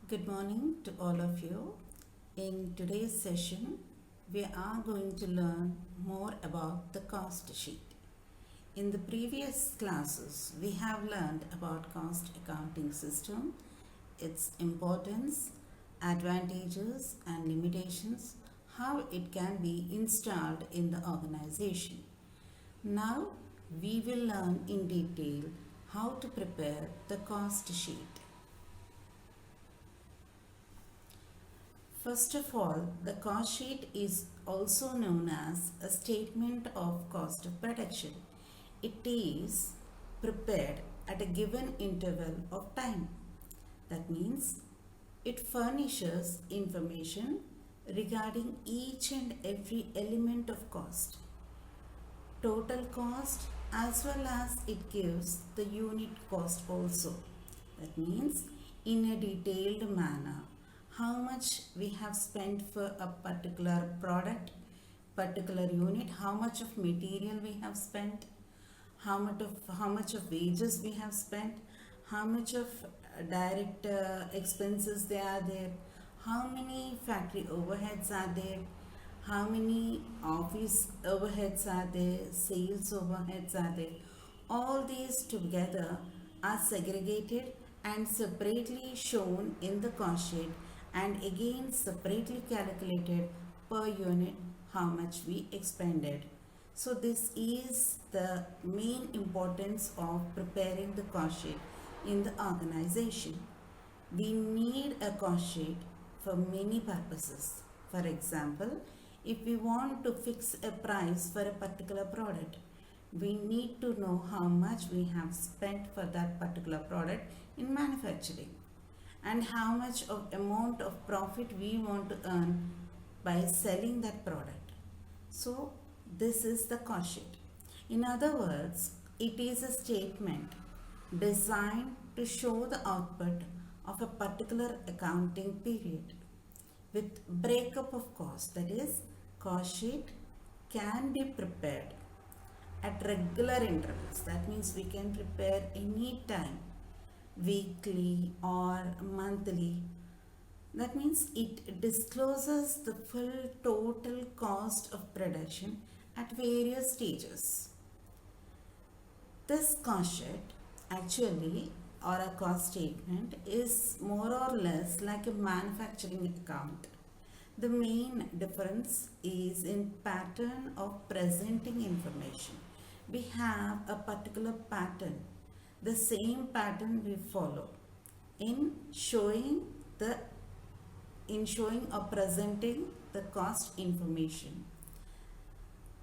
Good morning to all of you. In today's session, we are going to learn more about the cost sheet. In the previous classes, we have learned about cost accounting system, its importance, advantages and limitations, how it can be installed in the organization. Now, we will learn in detail how to prepare the cost sheet. First of all, the cost sheet is also known as a statement of cost of production. It is prepared at a given interval of time. That means it furnishes information regarding each and every element of cost, total cost, as well as it gives the unit cost also. That means in a detailed manner how much we have spent for a particular product, particular unit, how much of material we have spent, how much of wages we have spent, how much of direct expenses they are there, how many factory overheads are there, how many office overheads are there, sales overheads are there. All these together are segregated and separately shown in the cost sheet, and again separately calculated per unit how much we expended. So this is the main importance of preparing the cost sheet in the organization. We need a cost sheet for many purposes. For example, if we want to fix a price for a particular product, we need to know how much we have spent for that particular product in manufacturing and how much of amount of profit we want to earn by selling that product. So this is the cost sheet. In other words, it is a statement designed to show the output of a particular accounting period with breakup of cost. That is, cost sheet can be prepared at regular intervals. That means we can prepare any time, weekly or monthly. That means it discloses the full total cost of production at various stages. This cost sheet actually, or a cost statement, is more or less like a manufacturing account. The main difference is in pattern of presenting information. We have a particular pattern. The same pattern we follow in the showing or presenting the cost information.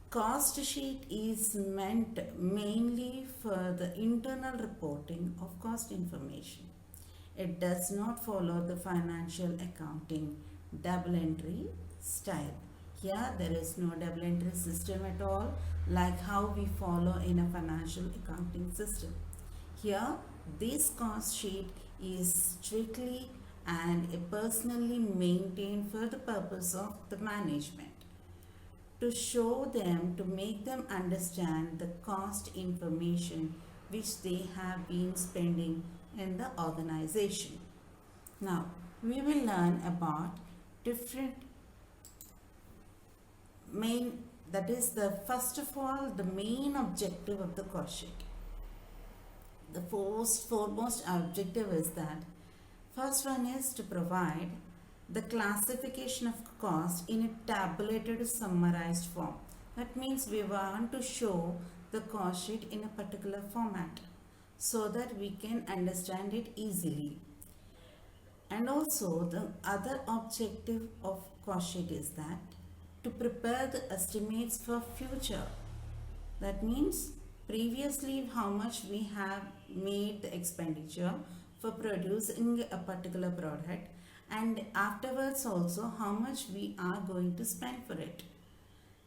Cost sheet is meant mainly for the internal reporting of cost information. It does not follow the financial accounting double entry style. Here there is no double entry system at all, like how we follow in a financial accounting system. Here this cost sheet is strictly and personally maintained for the purpose of the management, to show them, to make them understand the cost information which they have been spending in the organization. Now, we will learn about different main, that is the first of all the main objective of the cost sheet. The foremost objective is that first one is to provide the classification of cost in a tabulated summarized form. That means we want to show the cost sheet in a particular format so that we can understand it easily. And also the other objective of cost sheet is that to prepare the estimates for future. That means previously how much we have made the expenditure for producing a particular product, and afterwards also how much we are going to spend for it.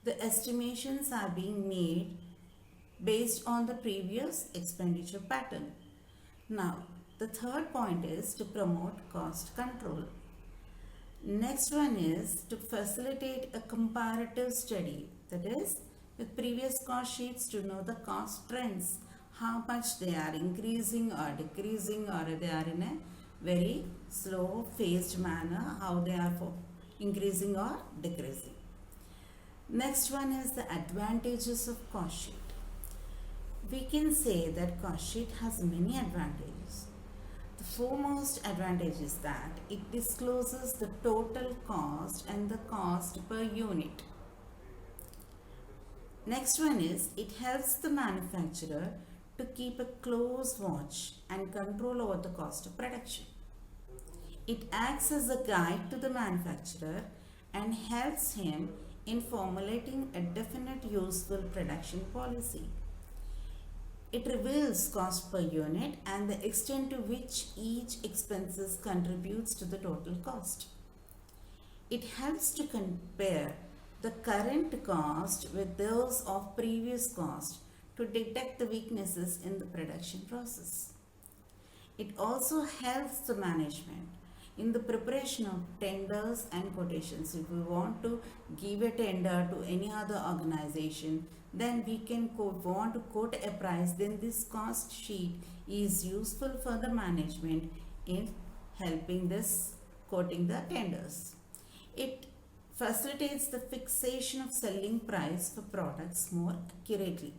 The estimations are being made based on the previous expenditure pattern. Now, the third point is to promote cost control. Next one is to facilitate a comparative study, that is, with previous cost sheets to know the cost trends, how much they are increasing or decreasing, or they are in a very slow phased manner how they are increasing or decreasing. Next one is the advantages of cost sheet. We can say that cost sheet has many advantages. The foremost advantage is that it discloses the total cost and the cost per unit. Next one is it helps the manufacturer to keep a close watch and control over the cost of production. It acts as a guide to the manufacturer and helps him in formulating a definite useful production policy. It reveals cost per unit and the extent to which each expenses contributes to the total cost. It helps to compare the current cost with those of previous cost to detect the weaknesses in the production process. It also helps the management in the preparation of tenders and quotations. If we want to give a tender to any other organization, then we can want to quote a price, then this cost sheet is useful for the management in helping this quoting the tenders. It facilitates the fixation of selling price for products more accurately.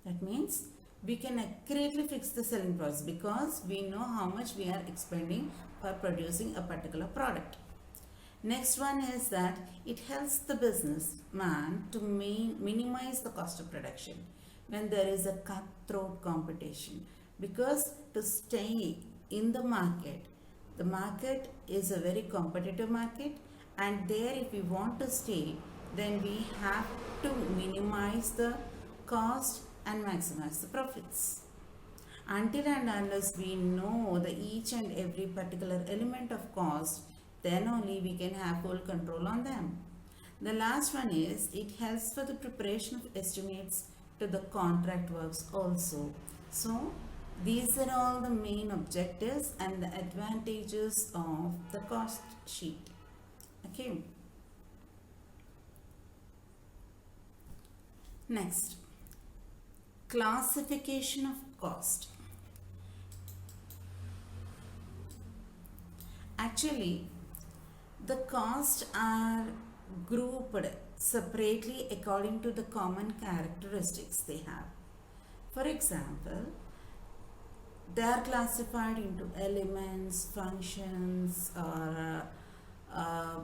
That means we can accurately fix the selling price because we know how much we are expending for producing a particular product. Next one is that it helps the businessman to minimize the cost of production when there is a cutthroat competition, because to stay in the market is a very competitive market, and there if we want to stay, then we have to minimize the cost and maximize the profits. Until and unless we know the each and every particular element of cost, then only we can have full control on them. The last one is it helps for the preparation of estimates to the contract works also. So these are all the main objectives and the advantages of the cost sheet. Okay. Next, classification of cost. Actually, the costs are grouped separately according to the common characteristics they have. For example, they are classified into elements, functions, or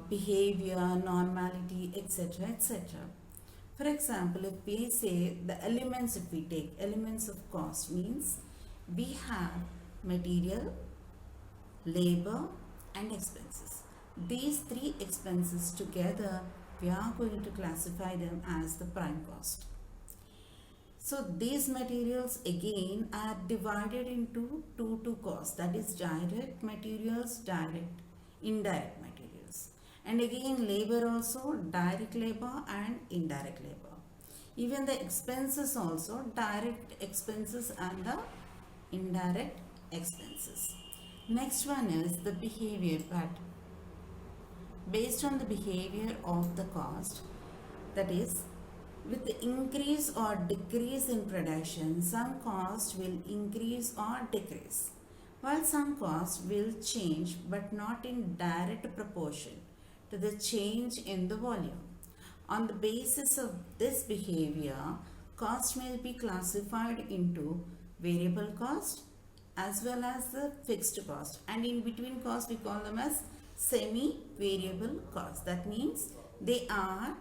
behavior, normality, etc. etc. For example, if we say the elements, if we take elements of cost, means we have material, labor, and expenses. These three expenses together, we are going to classify them as the prime cost. So these materials again are divided into two costs, that is direct materials, indirect materials. And again labor also, direct labor and indirect labor. Even the expenses also, direct expenses and the indirect expenses. Next one is the behavior part. Based on the behavior of the cost, that is, with the increase or decrease in production, some cost will increase or decrease, while some cost will change but not in direct proportion to the change in the volume. On the basis of this behavior, cost may be classified into variable cost as well as the fixed cost, and in between cost we call them as semi-variable cost. That means they are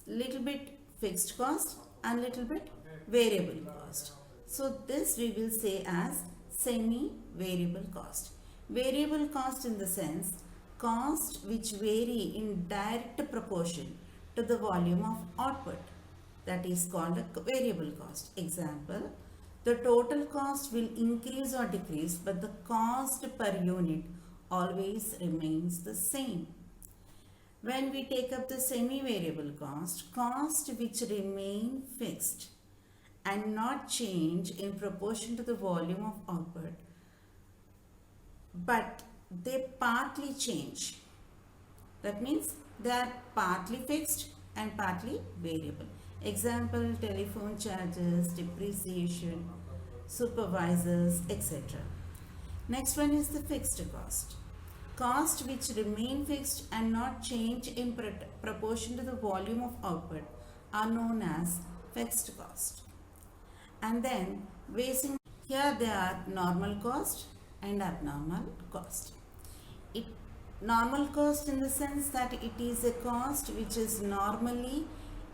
little bit fixed cost and little bit variable cost. So this we will say as semi-variable cost. Variable cost in the sense cost which vary in direct proportion to the volume of output, that is called a variable cost. Example, the total cost will increase or decrease, but the cost per unit always remains the same. When we take up the semi-variable cost which remain fixed and not change in proportion to the volume of output, but they partly change. That means they are partly fixed and partly variable. Example, telephone charges, depreciation, supervisors, etc. Next one is the fixed cost. Cost which remain fixed and not change in proportion to the volume of output are known as fixed cost. And then basing here they are normal cost and abnormal cost. It normal cost in the sense that it is a cost which is normally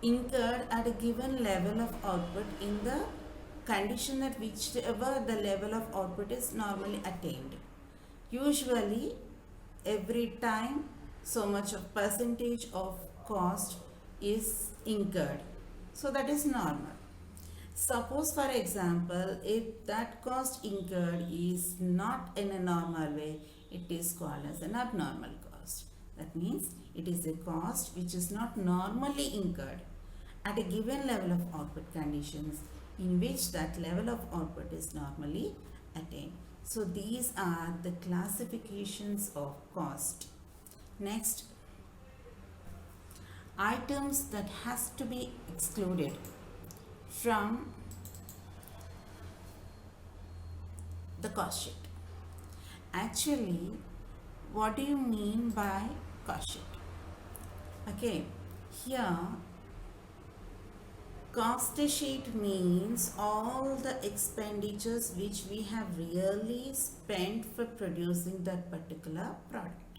incurred at a given level of output in the condition at whichever the level of output is normally attained. Usually every time so much of percentage of cost is incurred. So that is normal. Suppose for example, if that cost incurred is not in a normal way, it is called as an abnormal cost. That means it is a cost which is not normally incurred at a given level of output conditions in which that level of output is normally attained. So these are the classifications of cost. Next, items that has to be excluded from the cost sheet. Actually, what do you mean by cost sheet? Okay, here cost sheet means all the expenditures which we have really spent for producing that particular product.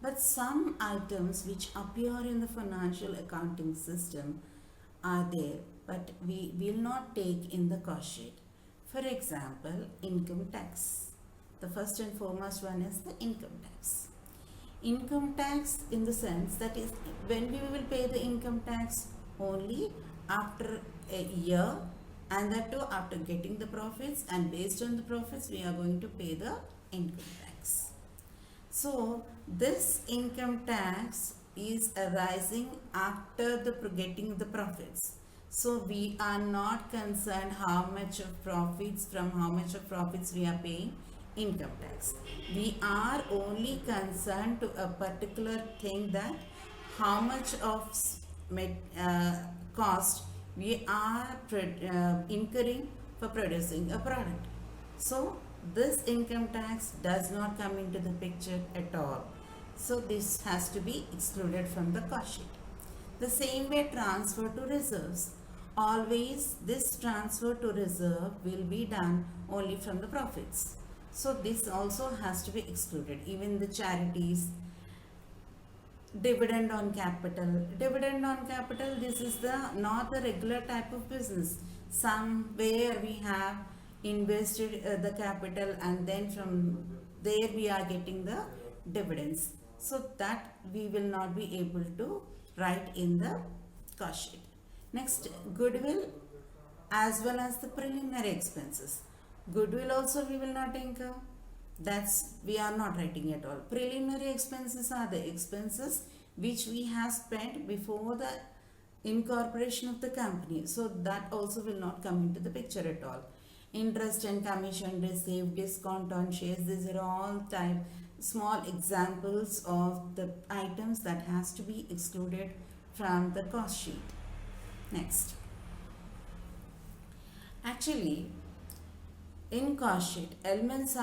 But some items which appear in the financial accounting system are there, but we will not take in the cost sheet. For example, income tax. The first and foremost one is the income tax. Income tax in the sense that is when we will pay the income tax only after a year, and that too after getting the profits, and based on the profits we are going to pay the income tax. So this income tax is arising after the getting the profits. So we are not concerned how much of profits, from how much of profits we are paying income tax. We are only concerned to a particular thing, that how much of cost we are incurring for producing a product. So this income tax does not come into the picture at all. So this has to be excluded from the cost sheet. The same way transfer to reserves. Always this transfer to reserve will be done only from the profits. So this also has to be excluded. Even the charities, dividend on capital. Dividend on capital, this is not the regular type of business. Somewhere we have invested the capital, and then from there we are getting the dividends. So that we will not be able to write in the cost sheet. Next, goodwill as well as the preliminary expenses. Goodwill also we will not incur. That's we are not writing at all. Preliminary expenses are the expenses which we have spent before the incorporation of the company. So that also will not come into the picture at all. Interest and commission received, discount on shares, these are all type small examples of the items that has to be excluded from the cost sheet. Next, actually in cost sheet, elements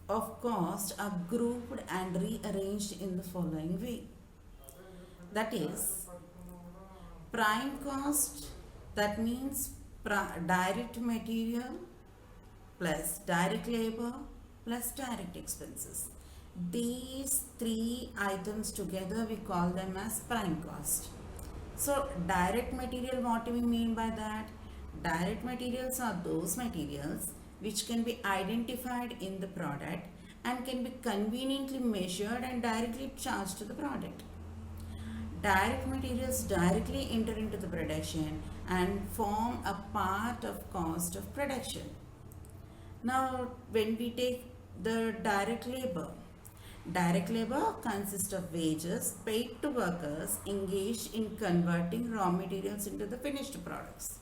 of cost are grouped and rearranged in the following way. That is, prime cost, that means direct material plus direct labor plus direct expenses. These three items together we call them as prime cost. So direct material, what do we mean by that? Direct materials are those materials which can be identified in the product and can be conveniently measured and directly charged to the product. Direct materials directly enter into the production and form a part of cost of production. Now when we take the direct labor consists of wages paid to workers engaged in converting raw materials into the finished products.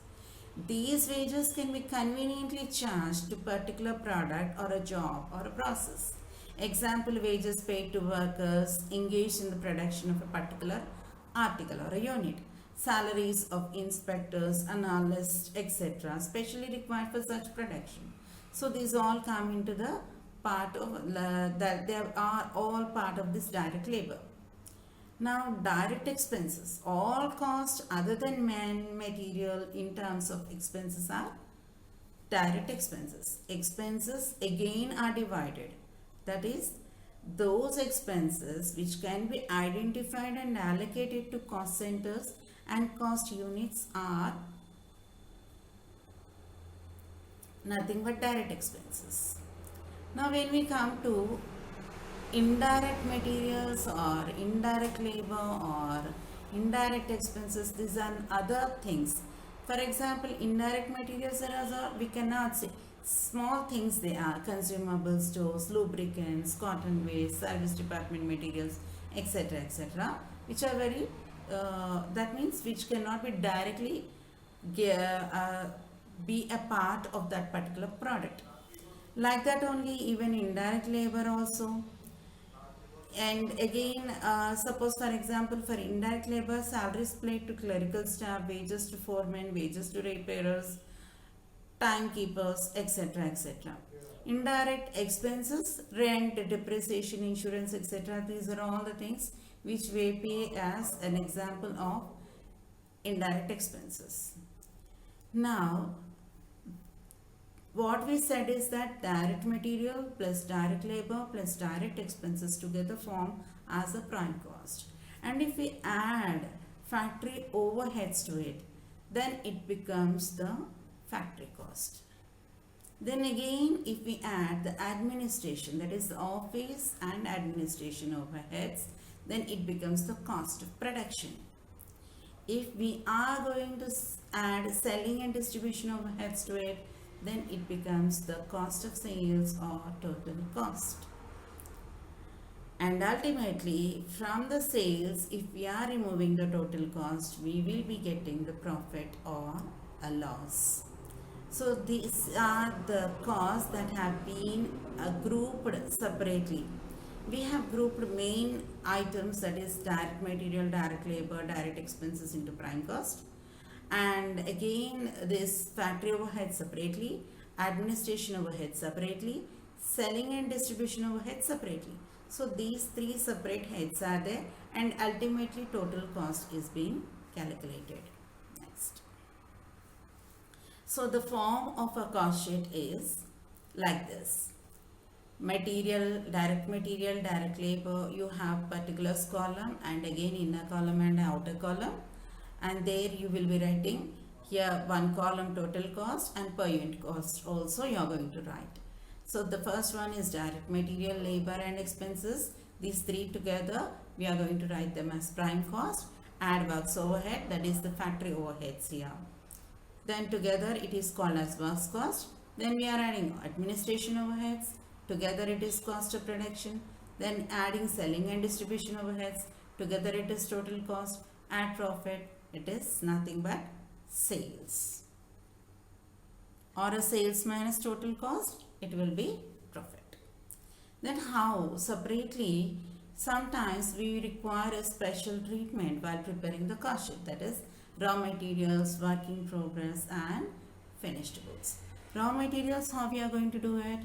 These wages can be conveniently charged to particular product or a job or a process. Example, wages paid to workers engaged in the production of a particular article or a unit. Salaries of inspectors, analysts, etc. specially required for such production. So these all come into the part of that they are all part of this direct labor. Now, direct expenses, all costs other than man material in terms of expenses are direct expenses. Expenses again are divided. That is, those expenses which can be identified and allocated to cost centers and cost units are nothing but direct expenses. Now, when we come to indirect materials or indirect labor or indirect expenses, these are other things. For example, indirect materials are, we cannot say small things, they are consumable stores, lubricants, cotton waste, service department materials, etc., etc., which are very that means which cannot be directly be a part of that particular product. Like that only, even indirect labor also. And again, suppose for example, for indirect labor, salaries paid to clerical staff, wages to foremen, wages to repairers, timekeepers, etc., etc. Indirect expenses, rent, depreciation, insurance, etc. These are all the things which we pay as an example of indirect expenses. Now, what we said is that direct material plus direct labor plus direct expenses together form as a prime cost. And if we add factory overheads to it, then it becomes the factory cost. Then again, if we add the administration, that is the office and administration overheads, then it becomes the cost of production. If we are going to add selling and distribution overheads to it, then it becomes the cost of sales or total cost. And ultimately, from the sales, if we are removing the total cost, we will be getting the profit or a loss. So these are the costs that have been grouped separately. We have grouped main items, that is direct material, direct labor, direct expenses into prime cost. And again, this factory overhead separately, administration overhead separately, selling and distribution overhead separately. So these three separate heads are there, and ultimately total cost is being calculated. Next. So the form of a cost sheet is like this. Material, direct labor, you have particulars column and again inner column and outer column, and there you will be writing here one column total cost and per unit cost also you are going to write. So the first one is direct material, labor and expenses. These three together we are going to write them as prime cost. Add works overhead, that is the factory overheads here. Then together it is called as works cost. Then we are adding administration overheads. Together it is cost of production. Then adding selling and distribution overheads. Together it is total cost. Add profit. It is nothing but sales. Or a sales minus total cost. It will be profit. Then how separately sometimes we require a special treatment while preparing the cost sheet. That is raw materials, work in progress and finished goods. Raw materials, how we are going to do it?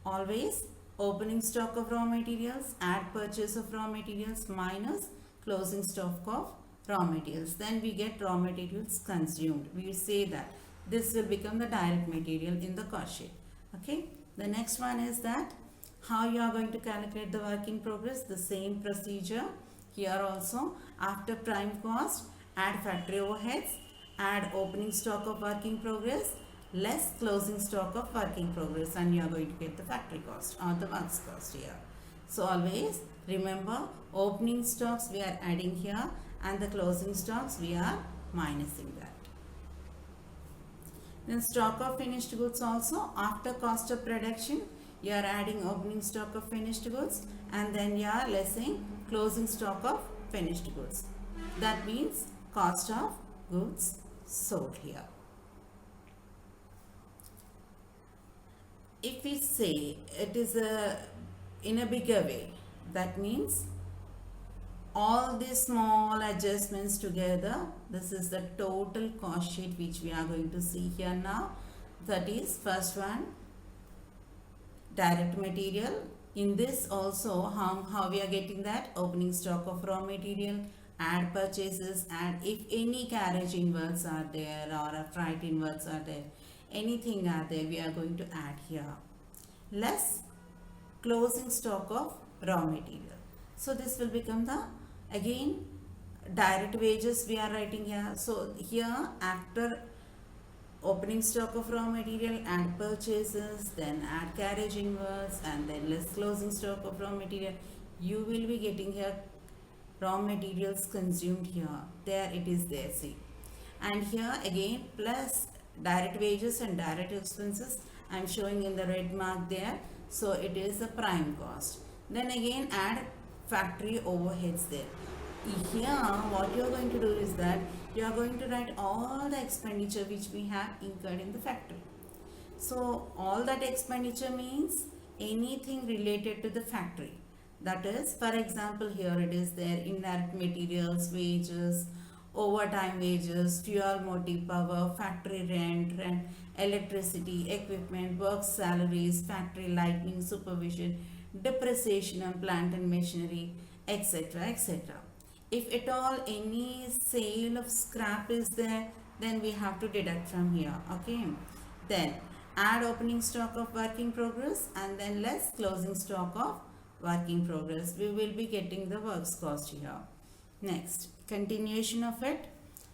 Always opening stock of raw materials, add purchase of raw materials minus closing stock of raw materials. Then we get raw materials consumed. We say that this will become the direct material in the cost sheet. Okay. The next one is that how you are going to calculate the work in progress. The same procedure here also. After prime cost, add factory overheads, add opening stock of work in progress, less closing stock of work in progress, and you are going to get the factory cost or the works cost here. So always remember, opening stocks we are adding here and the closing stocks we are minusing that. Then stock of finished goods also, after cost of production you are adding opening stock of finished goods and then you are lessing closing stock of finished goods. That means cost of goods sold here. If we say it is in a bigger way, that means all these small adjustments together, this is the total cost sheet which we are going to see here now. That is, first one, direct material. In this also, how we are getting that? Opening stock of raw material, add purchases, and if any carriage inwards are there or a freight inwards are there, anything are there, we are going to add here. Less closing stock of raw material. So this will become the, again, direct wages we are writing here. So here, after opening stock of raw material, add purchases, then add carriage inwards, and then less closing stock of raw material, you will be getting here raw materials consumed here. There it is there, see. And here again, plus direct wages and direct expenses, I am showing in the red mark there. So it is the prime cost. Then again add factory overheads there. Here what you are going to do is that you are going to write all the expenditure which we have incurred in the factory. So all that expenditure means anything related to the factory. That is, for example, here it is there, indirect materials, wages, overtime wages, fuel, motive power, factory rent, electricity, equipment, work salaries, factory lighting, supervision, depreciation on plant and machinery, etc., etc. If at all any sale of scrap is there, then we have to deduct from here. Okay. Then add opening stock of work in progress and then less closing stock of work in progress. We will be getting the works cost here. Next, continuation of it.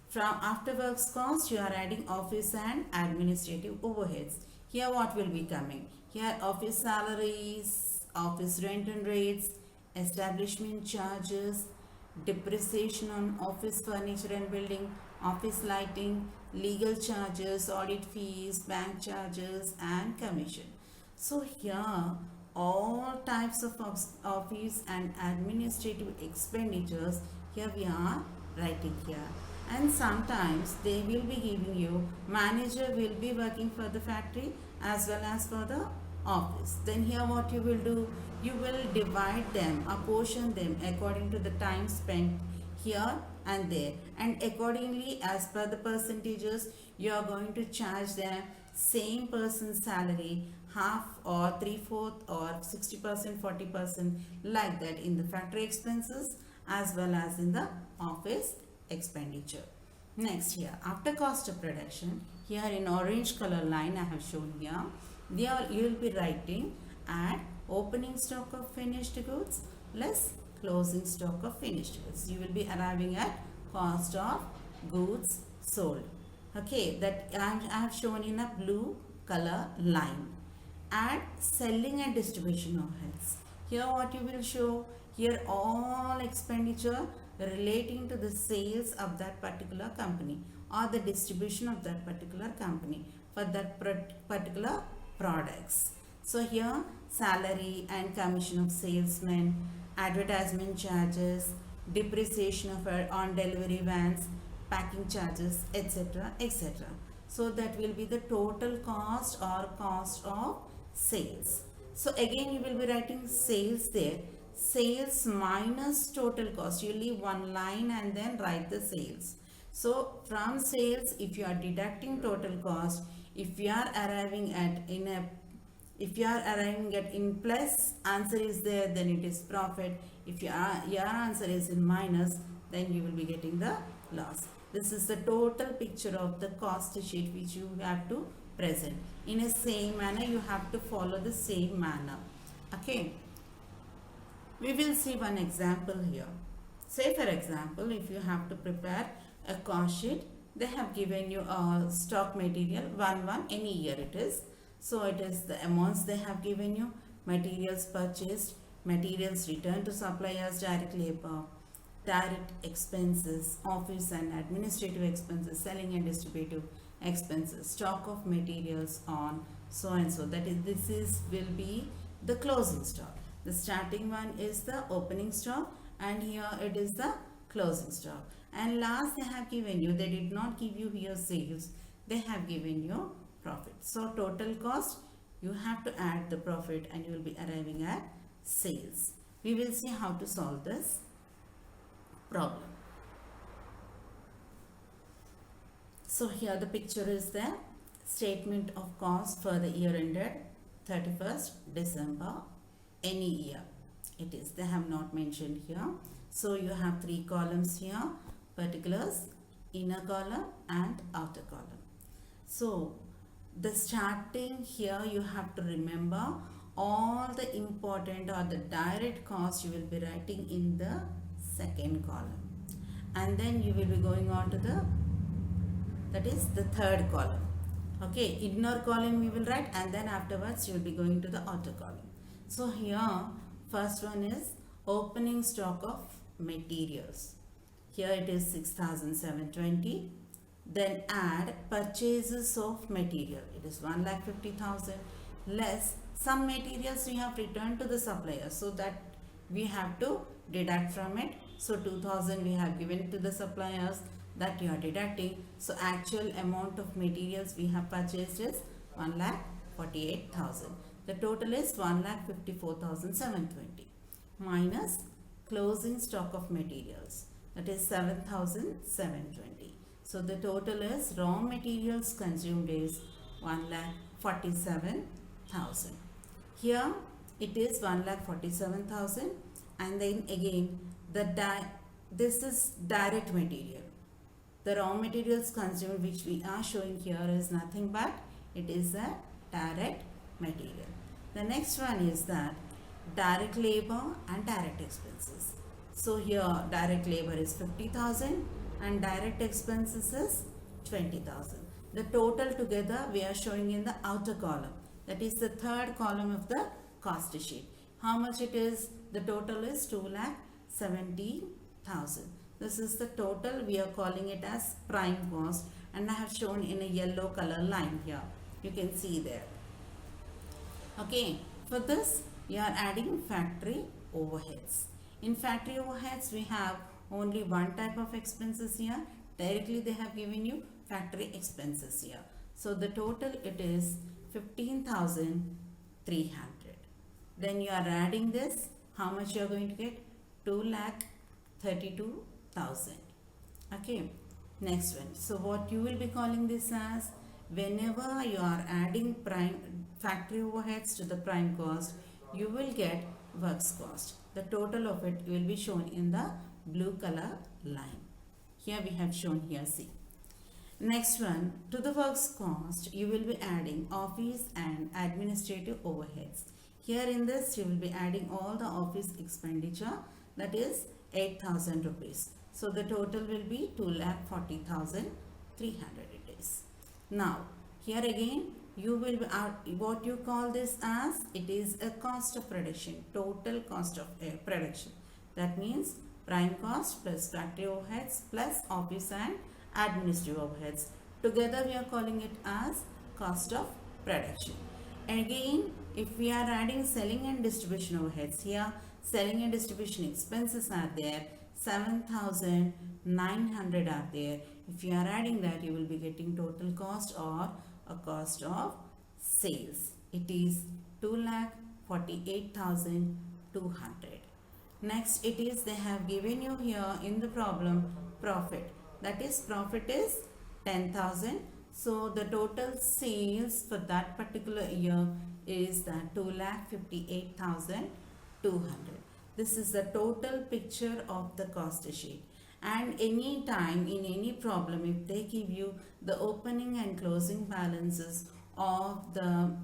From after works cost, you are adding office and administrative overheads. Here what will be coming? Here office salaries, office rent and rates, establishment charges, depreciation on office furniture and building, office lighting, legal charges, audit fees, bank charges, and commission. So here all types of office and administrative expenditures here we are writing here. And sometimes they will be giving you, manager will be working for the factory as well as for the office. Then here what you will do, you will divide them, apportion them according to the time spent here and there, and accordingly as per the percentages you are going to charge them same person's salary, half or 3/4 or 60%, 40%, like that in the factory expenses as well as in the office expenditure. Next here, after cost of production, here in orange color line I have shown here, there you will be writing at opening stock of finished goods less closing stock of finished goods. You will be arriving at cost of goods sold. Okay, that I have shown in a blue color line. Add selling and distribution overheads. Here what you will show, here all expenditure relating to the sales of that particular company or the distribution of that particular company for that particular products. So here salary and commission of salesmen, advertisement charges, depreciation of on delivery vans, packing charges, etc., etc. So that will be the total cost or cost of sales. So again you will be writing sales there, sales minus total cost. You leave one line and then write the sales. So from sales, if you are deducting total cost, if you are arriving at in plus answer is there, then it is profit. If your answer is in minus, then you will be getting the loss. This is the total picture of the cost sheet which you have to present. In a same manner, you have to follow the same manner. Okay. We will see one example here. Say for example, if you have to prepare a cost sheet, they have given you a stock material 1 any year it is. So it is the amounts they have given you, materials purchased, materials returned to suppliers, direct labor, direct expenses, office and administrative expenses, selling and distributive expenses, stock of materials on so and so. That is, will be the closing stock. The starting one is the opening stock and here it is the closing stock. And last they have given you, they did not give you here sales, they have given you profit. So total cost, you have to add the profit and you will be arriving at sales. We will see how to solve this problem. So here the picture is there, statement of cost for the year ended 31st December any year. It is, they have not mentioned here. So you have three columns here: particulars, inner column and outer column. So the starting here, you have to remember all the important or the direct cost you will be writing in the second column, and then you will be going on to the, that is the third column. Okay, inner column you will write, and then afterwards you will be going to the outer column. So here first one is opening stock of materials. Here it is 6,720. Then add purchases of material. It is 1,50,000 less some materials we have returned to the supplier, so that we have to deduct from it. So 2,000 we have given to the suppliers, that you are deducting. So actual amount of materials we have purchased is 1,48,000. The total is 1,54,720 minus closing stock of materials, that is 7,720. So the total is raw materials consumed is 1,47,000. Here it is 1,47,000, and then again this is direct material. The raw materials consumed which we are showing here is nothing but it is a direct material. The next one is that direct labor and direct expenses. So here direct labor is 50,000 and direct expenses is 20,000. The total together we are showing in the outer column, that is the third column of the cost sheet. How much it is? The total is 2,70,000. This is the total. We are calling it as prime cost, and I have shown in a yellow color line here. You can see there. Okay, for this we are adding factory overheads. In factory overheads we have only one type of expenses here. Directly they have given you factory expenses here. So the total it is 15,300. Then you are adding this. How much you are going to get? 2,32,000. Okay, next one. So what you will be calling this as, whenever you are adding factory overheads to the prime cost, you will get works cost. The total of it will be shown in the blue color line. Here we have shown here, see. Next one, to the works cost, you will be adding office and administrative overheads. Here in this, you will be adding all the office expenditure, that is 8,000 rupees. So the total will be 2,40,300 it is. Now, here again, you will be what you call this as, it is a cost of production, total cost of production. That means prime cost plus factory overheads plus office and administrative overheads. Together we are calling it as cost of production. Again, if we are adding selling and distribution overheads, here selling and distribution expenses are there, 7,900 are there. If you are adding that, you will be getting total cost or a cost of sales. It is 2,48,200. Next it is, they have given you here in the problem profit. That is, profit is 10,000. So the total sales for that particular year is that 2,58,200. This is the total picture of the cost sheet. And any time in any problem, if they give you the opening and closing balances of the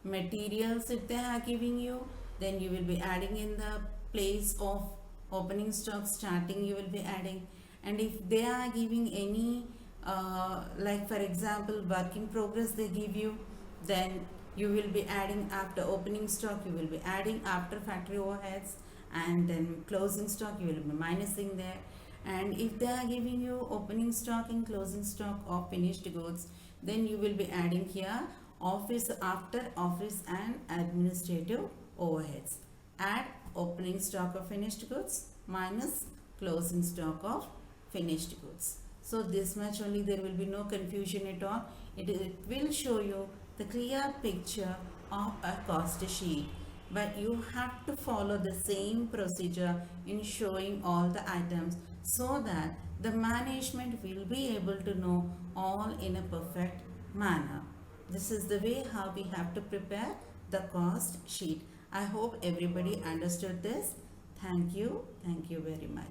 materials, if they are giving you, then you will be adding in the place of opening stock, starting you will be adding. And if they are giving any like for example work in progress they give you, then you will be adding after opening stock, you will be adding after factory overheads, and then closing stock you will be minusing there. And if they are giving you opening stock and closing stock of finished goods, then you will be adding here office, after office and administrative overheads. Add opening stock of finished goods minus closing stock of finished goods. So this much only, there will be no confusion at all. It will show you the clear picture of a cost sheet, but you have to follow the same procedure in showing all the items, so that the management will be able to know all in a perfect manner. This is the way how we have to prepare the cost sheet. I hope everybody understood this. Thank you very much.